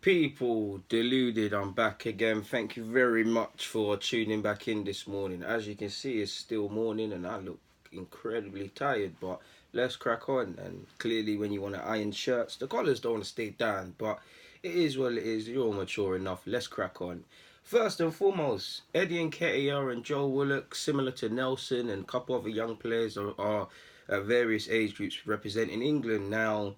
People, Deluded, I'm back again. Thank you very much for tuning back in this morning. As you can see, it's still morning and I look incredibly tired, but let's crack on. And clearly, when you want to iron shirts, the collars don't want to stay down, but it is what it is. You're all mature enough. Let's crack on. First and foremost, Eddie Nketiah and Joe Willock, similar to Nelson and a couple other young players, are at various age groups representing England now.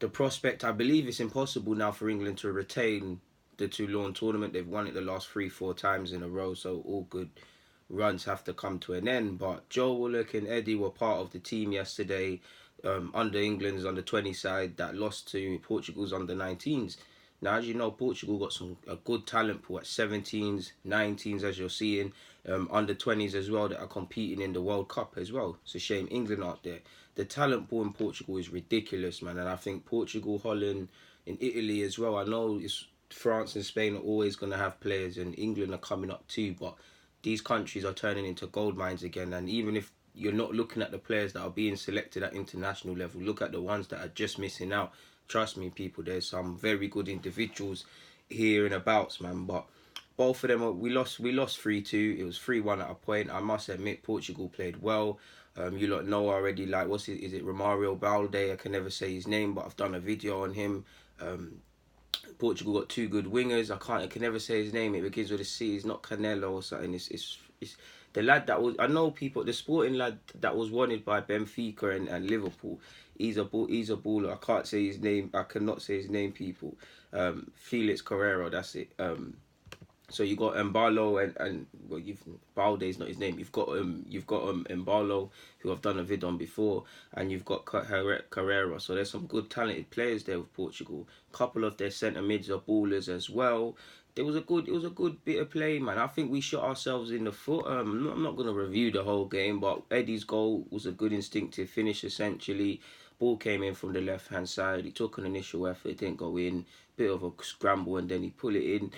The prospect, I believe it's impossible now for England to retain the Toulon tournament. They've won it the last 3-4 times in a row, so all good runs have to come to an end. But Joe Willock and Eddie were part of the team yesterday, under England's under-20 side that lost to Portugal's under-19s. Now, as you know, Portugal got a good talent pool at 17s, 19s, as you're seeing, under-20s as well that are competing in the World Cup as well. It's a shame England aren't there. The talent pool in Portugal is ridiculous, man. And I think Portugal, Holland, and Italy as well. I know it's France and Spain are always going to have players, and England are coming up too. But these countries are turning into gold mines again. And even if you're not looking at the players that are being selected at international level, look at the ones that are just missing out. Trust me, people, there's some very good individuals here and abouts, man. But both of them, we lost 3-2. It was 3-1 at a point. I must admit, Portugal played well. You lot know already, like, is it Romario Balde? I can never say his name, but I've done a video on him. Portugal got two good wingers. I can never say his name. It begins with a C. It's not Canelo or something. It's the lad that was, I know people, the sporting lad that was wanted by Benfica and Liverpool. He's a baller. I can't say his name. I cannot say his name, people. Felix Carrero, that's it. So you got Mbalo and well, Balde's not his name. You've got Mbalo, who I've done a vid on before, and you've got Carrera. So there's some good talented players there with Portugal. A couple of their centre mids are ballers as well. It was a good bit of play, man. I think we shot ourselves in the foot. I'm not gonna review the whole game, but Eddie's goal was a good instinctive finish essentially. Ball came in from the left hand side. He took an initial effort, it didn't go in. Bit of a scramble, and then he pulled it in.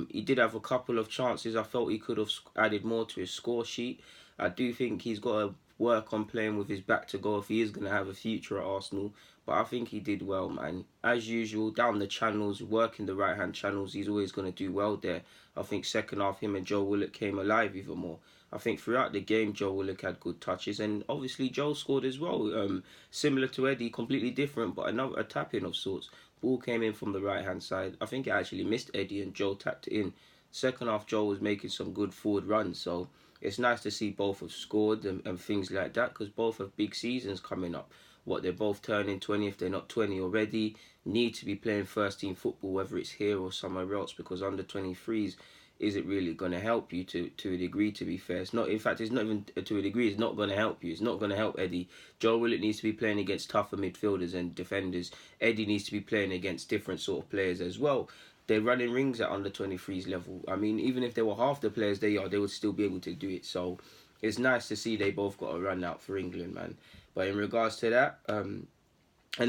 He did have a couple of chances. I felt he could have added more to his score sheet. I do think he's got to work on playing with his back to goal if he is going to have a future at Arsenal. But I think he did well, man. As usual, down the channels, working the right-hand channels, he's always going to do well there. I think second half, him and Joe Willock came alive even more. I think throughout the game, Joe Willock had good touches. And obviously, Joe scored as well. Similar to Eddie, completely different, but a tap-in of sorts. Ball came in from the right-hand side. I think it actually missed Eddie and Joe tapped it in. Second half, Joe was making some good forward runs. So it's nice to see both have scored and things like that, because both have big seasons coming up. They're both turning 20 if they're not 20 already. Need to be playing first-team football, whether it's here or somewhere else, because under 23s isn't really going to help you to a degree, to be fair. It's not, in fact, it's not even to a degree, it's not going to help you. It's not going to help Eddie. Joe Willock needs to be playing against tougher midfielders and defenders. Eddie needs to be playing against different sort of players as well. They're running rings at under 23s level. I mean, even if they were half the players they are, they would still be able to do it. So it's nice to see they both got a run out for England, man. But in regards to that, and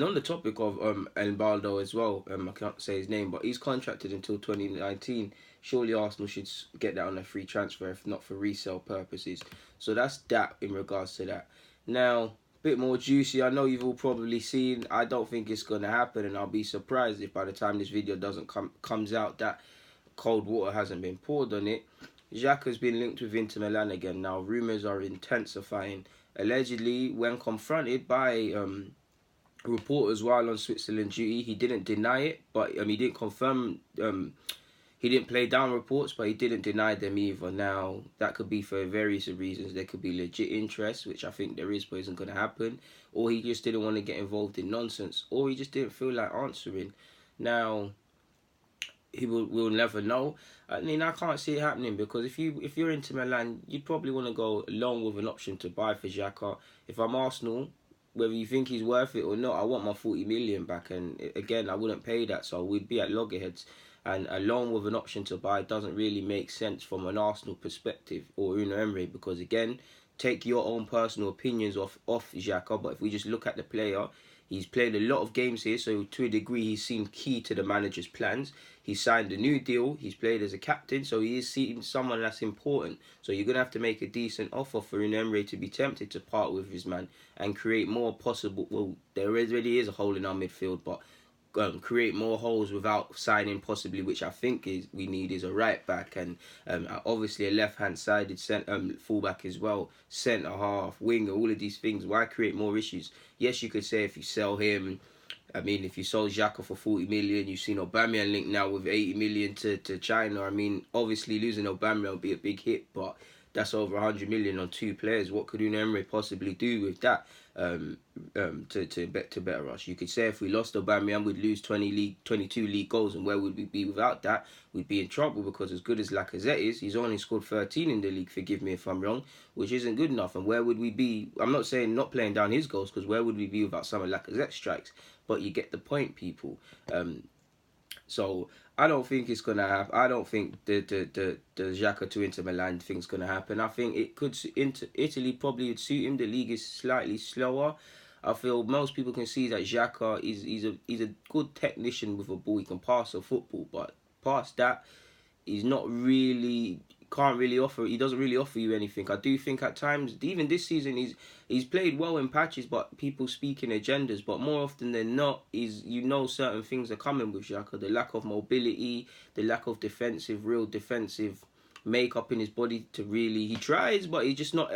on the topic of Baldo as well, I can't say his name, but he's contracted until 2019. Surely Arsenal should get that on a free transfer, if not for resale purposes. So that's that in regards to that. Now, a bit more juicy. I know you've all probably seen. I don't think it's going to happen, and I'll be surprised if by the time this video comes out that cold water hasn't been poured on it. Xhaka's been linked with Inter Milan again. Now, rumours are intensifying. Allegedly, when confronted by reporters while on Switzerland duty, he didn't deny it, but he didn't confirm. He didn't play down reports, but he didn't deny them either. Now, that could be for various reasons. There could be legit interest, which I think there is, but isn't going to happen. Or he just didn't want to get involved in nonsense. Or he just didn't feel like answering. Now, we'll never know. I mean, I can't see it happening, because if you're into Milan, you'd probably want to go along with an option to buy for Xhaka. If I'm Arsenal, whether you think he's worth it or not, I want my 40 million back. And again, I wouldn't pay that, so we'd be at loggerheads. And along with an option to buy doesn't really make sense from an Arsenal perspective or Unai Emery, because again, take your own personal opinions off Xhaka, but if we just look at the player, he's played a lot of games here, so to a degree he's seemed key to the manager's plans. He signed a new deal, he's played as a captain, so he is seen someone that's important. So you're going to have to make a decent offer for Unai Emery to be tempted to part with his man and create more possible. Well, there already is a hole in our midfield, but create more holes without signing possibly, which I think we need is a right back and obviously a left-hand sided fullback as well, centre half, winger, all of these things. Why create more issues? Yes, you could say if you sell him. I mean, if you sold Xhaka for 40 million, you've seen Aubameyang linked now with 80 million to China. I mean, obviously losing Aubameyang will be a big hit, but that's over 100 million on 2 players. What could Unai Emery possibly do with that to better us? You could say if we lost Aubameyang, we'd lose 22 league goals, and where would we be without that? We'd be in trouble, because as good as Lacazette is, he's only scored 13 in the league, forgive me if I'm wrong, which isn't good enough. And where would we be? I'm not saying not playing down his goals, because where would we be without some of Lacazette's strikes? But you get the point, people. So I don't think it's gonna happen. I don't think the Xhaka to Inter Milan thing's gonna happen. I think it could. Italy probably would suit him. The league is slightly slower. I feel most people can see that Xhaka he's a good technician with a ball. He can pass a football, but past that, he's not really. Can't really offer. He doesn't really offer you anything. I do think at times, even this season, he's played well in patches, but people speak in agendas. But more often than not, certain things are coming with Xhaka. The lack of mobility, the lack of real defensive makeup in his body to really. He tries, but he's just not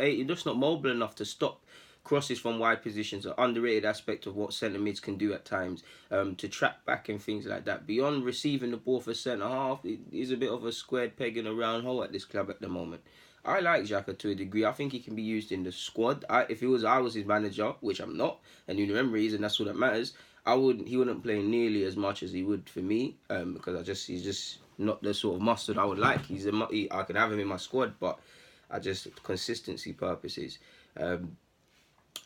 mobile enough to stop crosses from wide positions. An underrated aspect of what centre mids can do at times, to track back and things like that. Beyond receiving the ball for centre half, it is a bit of a squared peg in a round hole at this club at the moment. I like Xhaka to a degree. I think he can be used in the squad. If I was his manager, which I'm not, and you remember and that's all that matters, he wouldn't play nearly as much as he would for me, because he's just not the sort of mustard I would like. I can have him in my squad, but consistency purposes.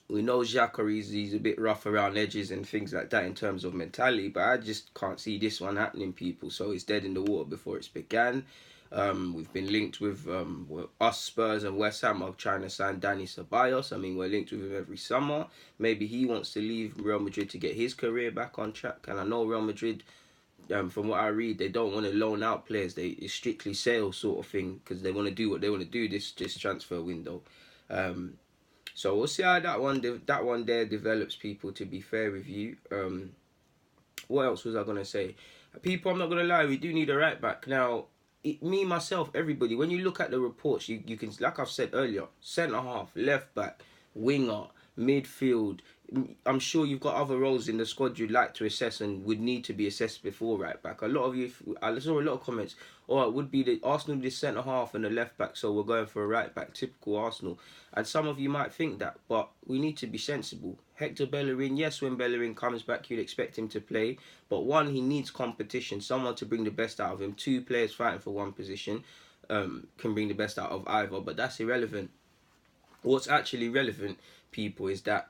We know Xhaka, he's a bit rough around edges and things like that in terms of mentality, but I just can't see this one happening, people. So it's dead in the water before it's began. We've been linked with us, Spurs and West Ham are trying to sign Dani Ceballos. I mean, we're linked with him every summer. Maybe he wants to leave Real Madrid to get his career back on track. And I know Real Madrid, from what I read, they don't want to loan out players. It's strictly sales sort of thing, because they want to do what they want to do this transfer window. So we'll see how that one there develops, people, to be fair with you. What else was I going to say? People, I'm not going to lie, we do need a right back. Now, me, myself, everybody, when you look at the reports, you can, like I've said earlier, centre half, left back, winger, midfield. I'm sure you've got other roles in the squad you'd like to assess and would need to be assessed before right back. A lot of you, I saw a lot of comments, it would be the Arsenal did centre half and the left back, so we're going for a right back, typical Arsenal. And some of you might think that, but we need to be sensible. Hector Bellerin, yes, when Bellerin comes back, you'd expect him to play. But one, he needs competition, someone to bring the best out of him. 2 players fighting for one position can bring the best out of either, but that's irrelevant. What's actually relevant, people, is that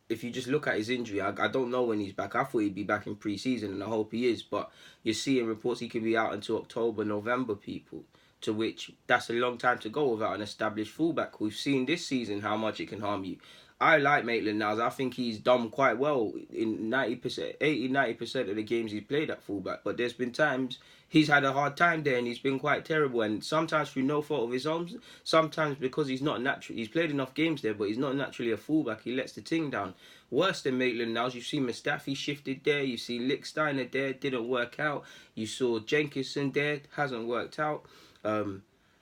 if you just look at his injury, I don't know when he's back. I thought he'd be back in pre-season, and I hope he is. But you're seeing reports he could be out until October, November, people. To which, that's a long time to go without an established fullback. We've seen this season how much it can harm you. I like Maitland-Niles. I think he's done quite well in 90% of the games he's played at fullback. But there's been times he's had a hard time there and he's been quite terrible. And sometimes through no fault of his own, sometimes because he's not natural. He's played enough games there, but he's not naturally a fullback. He lets the ting down. Worse than Maitland-Niles, you've seen Mustafi shifted there. You've seen Lichtsteiner there, didn't work out. You saw Jenkinson there, hasn't worked out.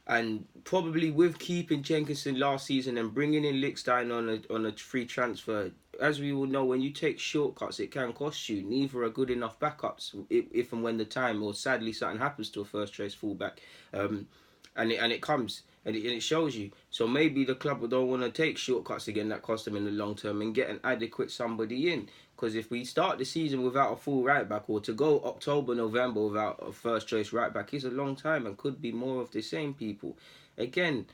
And probably with keeping Jenkinson last season and bringing in Lichtsteiner on a free transfer, as we all know, when you take shortcuts, it can cost you. Neither are good enough backups if and when the time, or sadly something happens to a first choice fullback, and it comes and it shows you. So maybe the club don't want to take shortcuts again that cost them in the long term and get an adequate somebody in. Because if we start the season without a full right back, or to go October, November without a first choice right back, is a long time and could be more of the same, people. Again,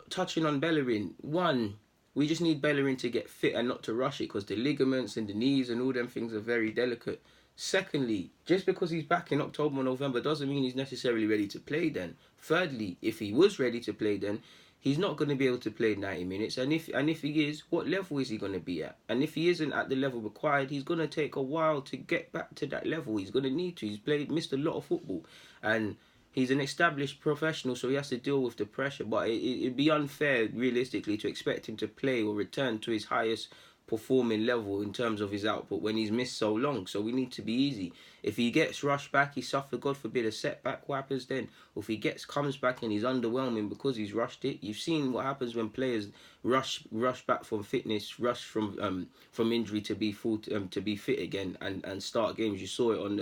touching on Bellerin, one, we just need Bellerin to get fit and not to rush it, because the ligaments and the knees and all them things are very delicate. Secondly, just because he's back in October, November doesn't mean he's necessarily ready to play then. Thirdly, if he was ready to play then, he's not going to be able to play 90 minutes. And if he is, what level is he going to be at? And if he isn't at the level required, he's going to take a while to get back to that level. He's going to need to. He's missed a lot of football. And he's an established professional, so he has to deal with the pressure. But it'd be unfair, realistically, to expect him to play or return to his highest performing level in terms of his output when he's missed so long. So we need to be easy. If he gets rushed back, he suffered, God forbid, a setback, what happens then? Or if he comes back and he's underwhelming because he's rushed it, you've seen what happens when players rush back from fitness, rush from injury to be full to be fit again and start games. You saw it in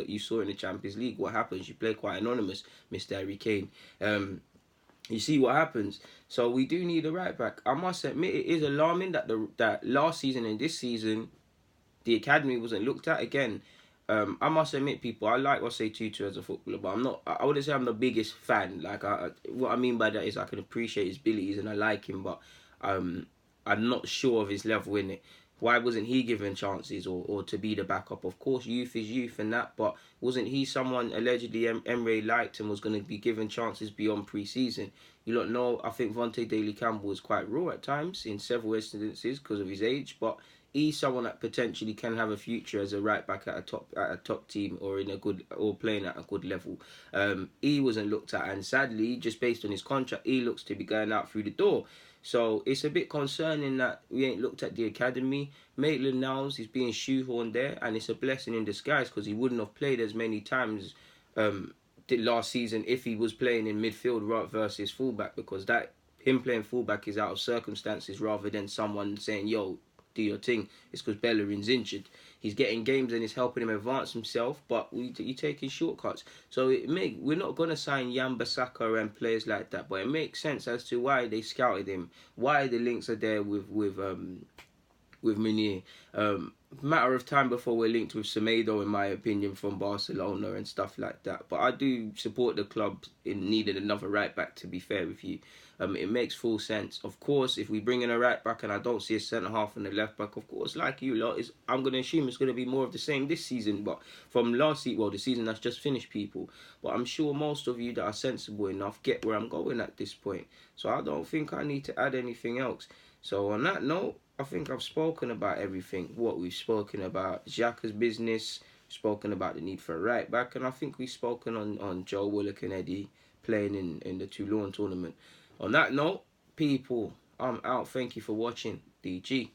the Champions League. What happens? You play quite anonymous, Mr. Harry Kane. You see what happens. So we do need a right back. I must admit, it is alarming that that last season and this season, the academy wasn't looked at again. I must admit, people, I like Osei Tutu as a footballer, but I'm not. I wouldn't say I'm the biggest fan. Like, what I mean by that is I can appreciate his abilities and I like him, but I'm not sure of his level in it. Why wasn't he given chances or to be the backup? Of course, youth is youth and that, but wasn't he someone allegedly Emre liked and was going to be given chances beyond pre-season? You don't know. I think Vontae Daly-Campbell was quite raw at times in several instances because of his age, but he's someone that potentially can have a future as a right back at a top team or in a good or playing at a good level. He wasn't looked at, and sadly, just based on his contract, he looks to be going out through the door. So it's a bit concerning that we ain't looked at the academy. Maitland-Niles is being shoehorned there, and it's a blessing in disguise because he wouldn't have played as many times last season if he was playing in midfield versus fullback, because that him playing fullback is out of circumstances rather than someone saying, yo, do your thing. It's because Bellerin's injured. He's getting games and it's helping him advance himself, but you're taking shortcuts. So we're not going to sign Wan-Bissaka and players like that, but it makes sense as to why they scouted him, why the links are there with Meunier. Matter of time before we're linked with Semedo, in my opinion, from Barcelona and stuff like that. But I do support the club in needing another right back, to be fair with you. It makes full sense. Of course, if we bring in a right back and I don't see a centre half and a left back, of course, like you lot, I'm going to assume it's going to be more of the same this season. But from last season, well, the season that's just finished, people. But I'm sure most of you that are sensible enough get where I'm going at this point. So I don't think I need to add anything else. So on that note, I think I've spoken about everything. What we've spoken about, Xhaka's business, spoken about the need for a right back, and I think we've spoken on Joe Willock and Eddie playing in the Toulon tournament. On that note, people, I'm out. Thank you for watching. DG.